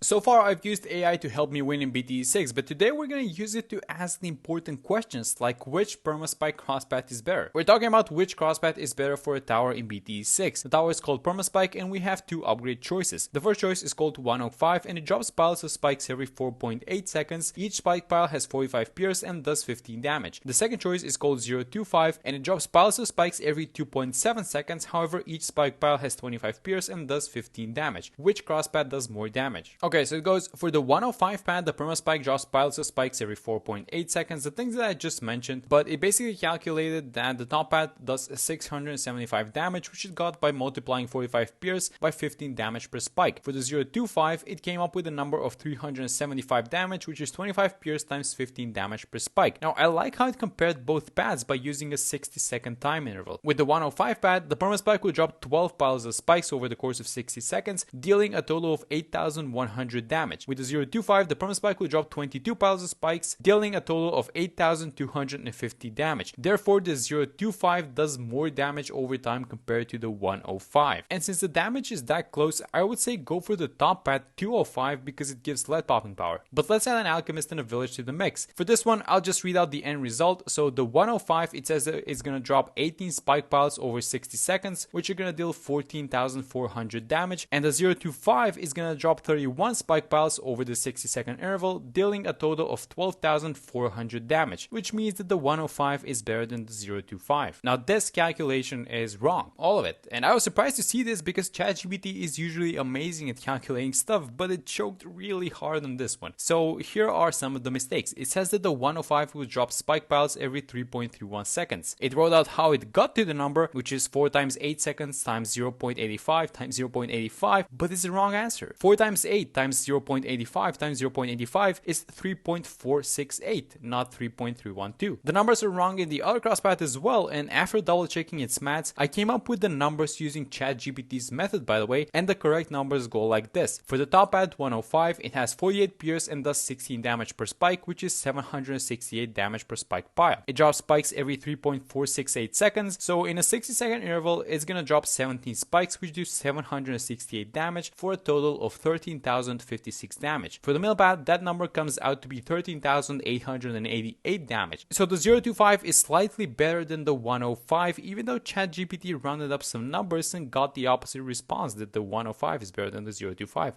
So far, I've used AI to help me win in BTE6, but today we're going to use it to ask the important questions like which Perma-Spike crosspath is better. We're talking about which crosspath is better for a tower in BTE6. The tower is called Perma-Spike and we have two upgrade choices. The first choice is called 105 and it drops piles of spikes every 4.8 seconds. Each spike pile has 45 pierce and does 15 damage. The second choice is called 025 and it drops piles of spikes every 2.7 seconds. However, each spike pile has 25 pierce and does 15 damage. Which crosspath does more damage? Okay, so it goes for the 105 pad, the Perma-Spike drops piles of spikes every 4.8 seconds, the things that I just mentioned, but it basically calculated that the top pad does 675 damage, which it got by multiplying 45 pierce by 15 damage per spike. For the 025, it came up with a number of 375 damage, which is 25 pierce times 15 damage per spike. Now, I like how it compared both pads by using a 60-second time interval. With the 105 pad, the Perma-Spike will drop 12 piles of spikes over the course of 60 seconds, dealing a total of 8,100 damage. With the 025, the Perma-Spike will drop 22 piles of spikes, dealing a total of 8,250 damage. Therefore, the 025 does more damage over time compared to the 105. And since the damage is that close, I would say go for the top pad 205 because it gives lead popping power. But let's add an Alchemist and a Village to the mix. For this one, I'll just read out the end result. So the 105, it says that it's going to drop 18 spike piles over 60 seconds, which are going to deal 14,400 damage. And the 025 is going to drop 31 spike piles over the 60-second interval, dealing a total of 12,400 damage, which means that the 105 is better than the 025. Now this calculation is wrong, all of it, and I was surprised to see this because ChatGPT is usually amazing at calculating stuff, but it choked really hard on this one. So here are some of the mistakes. It says that the 105 will drop spike piles every 3.31 seconds. It wrote out how it got to the number, which is 4 times 8 seconds times 0.85 times 0.85, but it's the wrong answer. 4 times 8 times 0.85 times 0.85 is 3.468, not 3.312. The numbers are wrong in the other crosspath as well, and after double checking its maths, I came up with the numbers using ChatGPT's method, by the way, and the correct numbers go like this. For the top pad 105, it has 48 pierce and does 16 damage per spike, which is 768 damage per spike pile. It drops spikes every 3.468 seconds, so in a 60-second interval, it's gonna drop 17 spikes, which do 768 damage for a total of 13,056 damage. For the middle pad, that number comes out to be 13,888 damage. So the 025 is slightly better than the 105, even though ChatGPT rounded up some numbers and got the opposite response that the 105 is better than the 025.